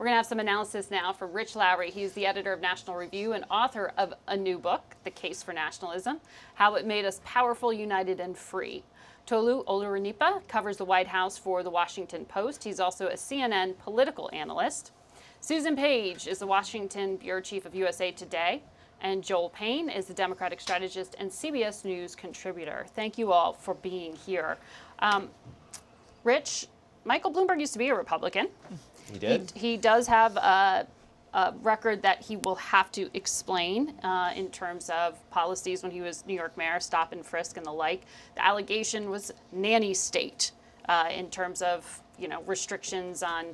We're going to have some analysis now from Rich Lowry. He's the editor of National Review and author of a new book, The Case for Nationalism, How It Made Us Powerful, United, and Free. Tolu Olorunipa covers the White House for The Washington Post. He's also a CNN political analyst. Susan Page is the Washington bureau chief of USA Today. And Joel Payne is the Democratic strategist and CBS News contributor. Thank you all for being here. Rich, Michael Bloomberg used to be a Republican. He did? He does have a record that he will have to explain in terms of policies when he was New York mayor, stop and frisk and the like. The allegation was nanny state in terms of, restrictions on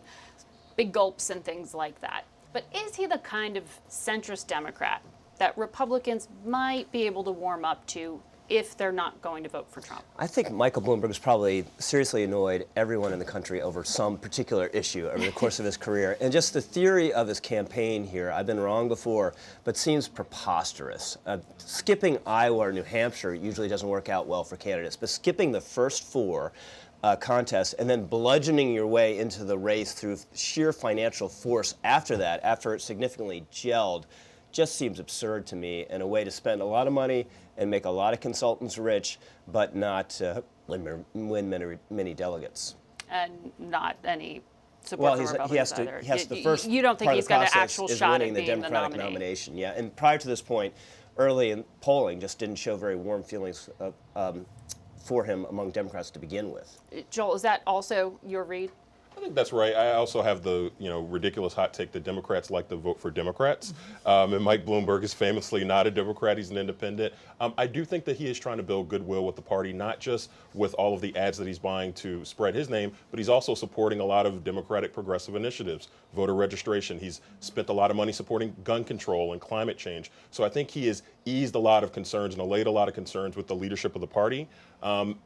big gulps and things like that. But is he the kind of centrist Democrat that Republicans might be able to warm up to if they're not going to vote for Trump? I think Michael Bloomberg has probably seriously annoyed everyone in the country over some particular issue over the course of his career. And just the theory of his campaign here, I've been wrong before, but seems preposterous. Skipping Iowa or New Hampshire usually doesn't work out well for candidates, but skipping the first four contests and then bludgeoning your way into the race through sheer financial force after that, after it significantly gelled, just seems absurd to me, and a way to spend a lot of money and make a lot of consultants rich, but not win many delegates. And not any support from Republicans either. He has the first you don't think part he's of the got an process actual is shot winning at the being Democratic the nominee. nomination. Yeah, and prior to this point, early in polling just didn't show very warm feelings for him among Democrats to begin with. Joel, is that also your read? I think that's right. I also have the ridiculous hot take that Democrats like to vote for Democrats. And Mike Bloomberg is famously not a Democrat. He's an independent. I do think that he is trying to build goodwill with the party, not just with all of the ads that he's buying to spread his name, but he's also supporting a lot of Democratic progressive initiatives, voter registration. He's spent a lot of money supporting gun control and climate change. So I think he has eased a lot of concerns and allayed a lot of concerns with the leadership of the party.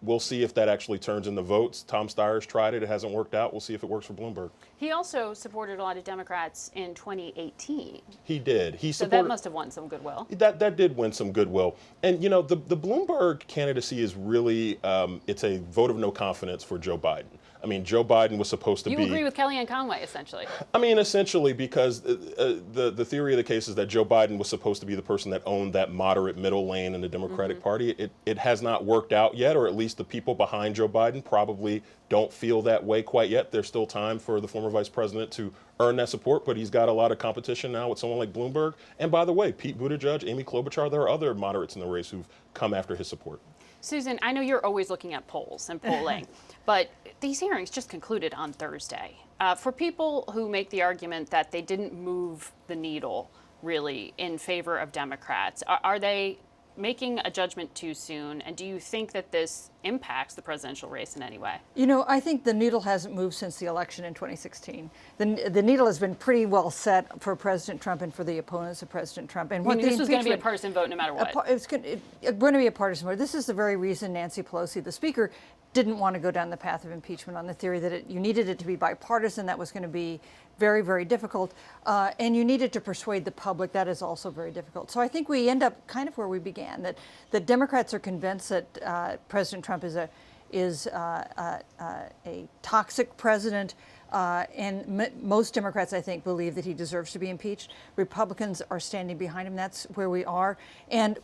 We'll see if that actually turns into votes. Tom Steyer's tried it. It hasn't worked out. We'll see if it works for Bloomberg. He also supported a lot of Democrats in 2018. He did. So that must have won some goodwill. That did win some goodwill. And, the Bloomberg candidacy is really, it's a vote of no confidence for Joe Biden. I mean, Joe Biden was supposed to be... You agree with Kellyanne Conway, essentially. I mean, essentially, because the theory of the case is that Joe Biden was supposed to be the person that owned that moderate middle lane in the Democratic Party. It has not worked out yet, or at least the people behind Joe Biden probably don't feel that way quite yet. There's still time for the former vice president to earn that support, but he's got a lot of competition now with someone like Bloomberg. And by the way, Pete Buttigieg, Amy Klobuchar, there are other moderates in the race who've come after his support. Susan, I know you're always looking at polls and polling, but these hearings just concluded on Thursday. For people who make the argument that they didn't move the needle, really, in favor of Democrats, are they making a judgment too soon? And do you think that this impacts the presidential race in any way? I think the needle hasn't moved since the election in 2016. The needle has been pretty well set for President Trump and for the opponents of President Trump. And this was going to be a partisan vote no matter what. It's going to be a partisan vote. This is the very reason Nancy Pelosi, the Speaker, didn't want to go down the path of impeachment on the theory that you needed it to be bipartisan. That was going to be very, very difficult. And you needed to persuade the public. That is also very difficult. So I think we end up kind of where we began, that the Democrats are convinced that President Trump is a toxic president. And most Democrats, I think, believe that he deserves to be impeached. Republicans are standing behind him. That's where we are. And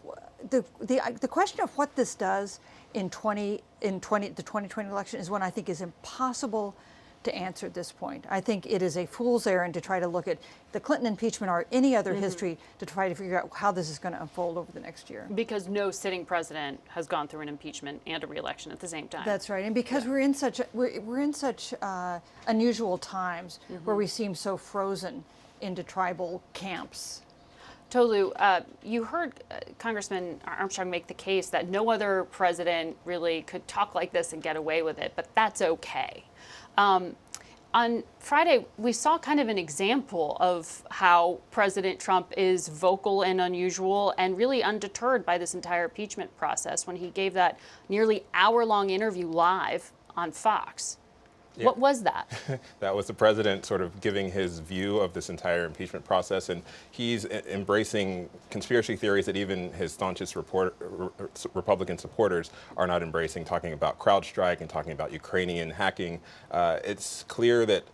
the question of what this does in the 2020 election is one I think is impossible to answer at this point. I think it is a fool's errand to try to look at the Clinton impeachment or any other history to try to figure out how this is going to unfold over the next year. Because no sitting president has gone through an impeachment and a re-election at the same time. That's right, and because we're in such unusual times where we seem so frozen into tribal camps. Tolu, you heard Congressman Armstrong make the case that no other president really could talk like this and get away with it, but that's okay. On Friday, we saw kind of an example of how President Trump is vocal and unusual and really undeterred by this entire impeachment process when he gave that nearly hour-long interview live on Fox. Yeah. What was that? That was the president sort of giving his view of this entire impeachment process, and he's embracing conspiracy theories that even his staunchest Republican supporters are not embracing, talking about CrowdStrike and talking about Ukrainian hacking. It's clear that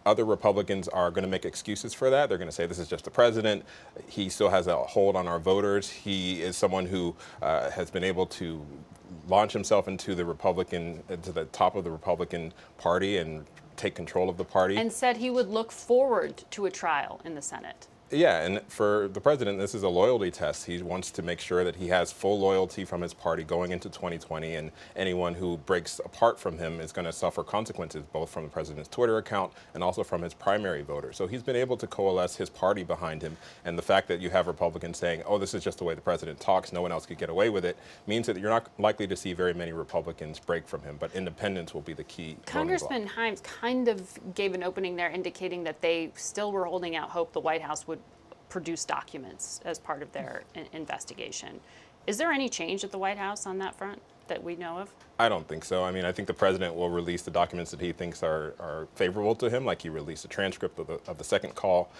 other Republicans are going to make excuses for that. They're going to say this is just the president. He still has a hold on our voters. He is someone who has been able to launch himself into the top of the Republican Party and take control of the party. And said he would look forward to a trial in the Senate. Yeah, and for the president, this is a loyalty test. He wants to make sure that he has full loyalty from his party going into 2020, and anyone who breaks apart from him is going to suffer consequences, both from the president's Twitter account and also from his primary voters. So he's been able to coalesce his party behind him, and the fact that you have Republicans saying, oh, this is just the way the president talks, no one else could get away with it, means that you're not likely to see very many Republicans break from him, but independence will be the key. Congressman Himes kind of gave an opening there indicating that they still were holding out hope the White House would produce documents as part of their investigation. Is there any change at the White House on that front that we know of? I don't think so. I mean, I think the president will release the documents that he thinks are favorable to him, like he released a transcript of the second call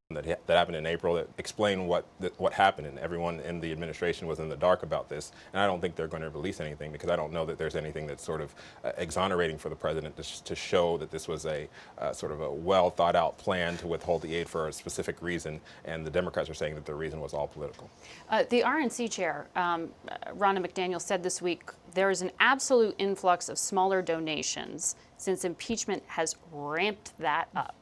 that happened in April that explained what happened, and everyone in the administration was in the dark about this. And I don't think they're going to release anything because I don't know that there's anything that's sort of exonerating for the president to show that this was a sort of a well thought out plan to withhold the aid for a specific reason. And the Democrats are saying that the reason was all political. The RNC chair, Ronna McDaniel, said this week there is an absolute influx of smaller donations since impeachment has ramped that up.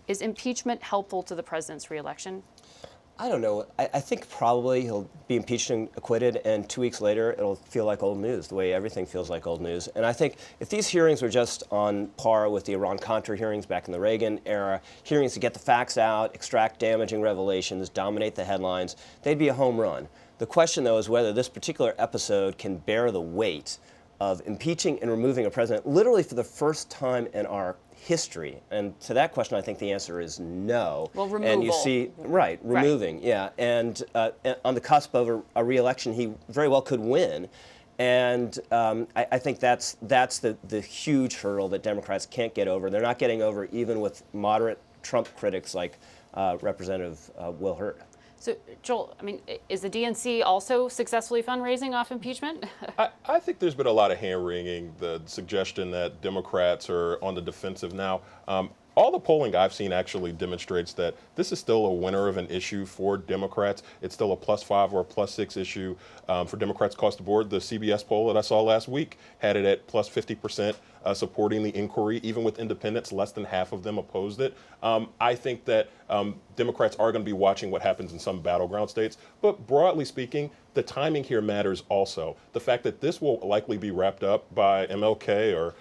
Is impeachment helpful to the president's reelection? I don't know. I think probably he'll be impeached and acquitted, and 2 weeks later it'll feel like old news, the way everything feels like old news. And I think if these hearings were just on par with the Iran-Contra hearings back in the Reagan era, hearings to get the facts out, extract damaging revelations, dominate the headlines, they'd be a home run. The question, though, is whether this particular episode can bear the weight of impeaching and removing a president literally for the first time in our history. And to that question, I think the answer is no. Well, removal. And you see, right, removing, right. Yeah. And on the cusp of a re-election, he very well could win. And I think that's the huge hurdle that Democrats can't get over. They're not getting over even with moderate Trump critics like Representative Will Hurt. So, Joel, I mean, is the DNC also successfully fundraising off impeachment? I think there's been a lot of hand-wringing, the suggestion that Democrats are on the defensive now. All the polling I've seen actually demonstrates that this is still a winner of an issue for Democrats. It's still a +5 or a +6 issue for Democrats across the board. The CBS poll that I saw last week had it at +50% supporting the inquiry. Even with independents, less than half of them opposed it. I think that Democrats are going to be watching what happens in some battleground states. But broadly speaking, the timing here matters also. The fact that this will likely be wrapped up by MLK or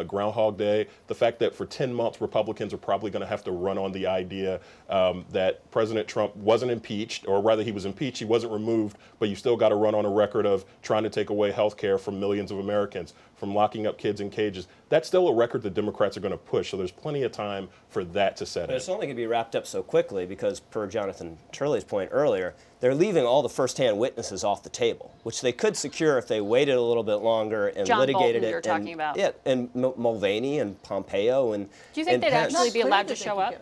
Groundhog Day, the fact that for 10 months Republicans are probably going to have to run on the idea that President Trump wasn't impeached, or rather he was impeached, he wasn't removed, but you still got to run on a record of trying to take away health care from millions of Americans, from locking up kids in cages. That's still a record that Democrats are going to push, so there's plenty of time for that to set in. But it's only going to be wrapped up so quickly because, per Jonathan Turley's point earlier, they're leaving all the first-hand witnesses off the table, which they could secure if they waited a little bit longer and John litigated Bolton, it. you're talking about. Yeah, and Mulvaney and Pompeo and Do you think they'd Pence. actually be allowed to show up?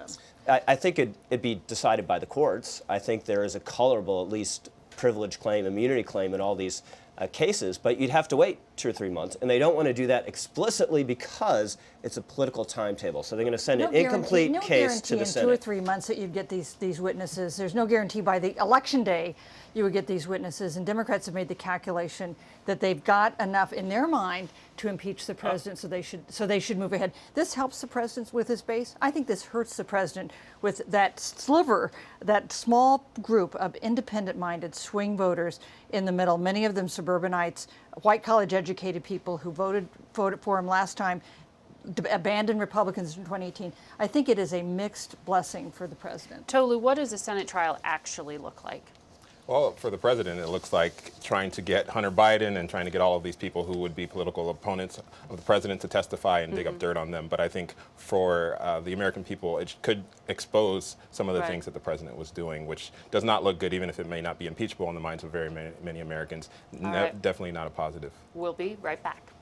I think it'd be decided by the courts. I think there is a colorable, at least, privilege claim, immunity claim in all these cases, but you'd have to wait 2 or 3 months, and they don't want to do that explicitly because it's a political timetable. So they're going to send an incomplete case to the Senate. No guarantee in 2 or 3 months that you'd get these witnesses. There's no guarantee by the election day you would get these witnesses, and Democrats have made the calculation that they've got enough in their mind to impeach the president, so they should move ahead. This helps the president with his base. I think this hurts the president with that sliver, that small group of independent-minded swing voters in the middle, many of them suburbanites, white college-educated people who voted for him last time, abandoned Republicans in 2018. I think it is a mixed blessing for the president. Tolu, what does a Senate trial actually look like? Well, for the president, it looks like trying to get Hunter Biden and trying to get all of these people who would be political opponents of the president to testify and dig up dirt on them. But I think for the American people, it could expose some of the things that the president was doing, which does not look good, even if it may not be impeachable in the minds of very many Americans. Definitely not a positive. We'll be right back.